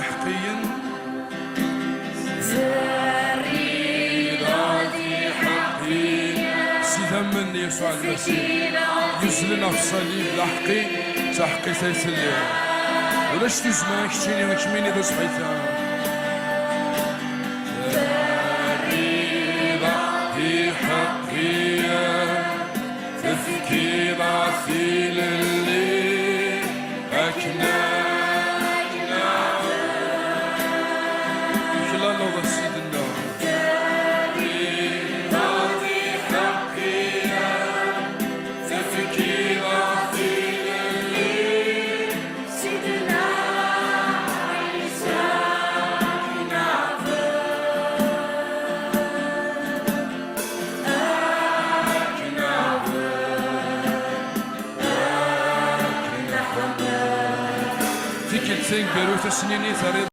حقيا سيدا من يسوع المسيح يزلنا في الصليب لحقي تحقي تيسلي ولاش تزماك تشيني وكميني ذو صحيثا هي حقية تفكير عثيل اللي أكنا كلا الله سيدنا هذه حقية تفكير عثيل اللي سيدنا عيسى تيكل تنقر وتسنيني تريد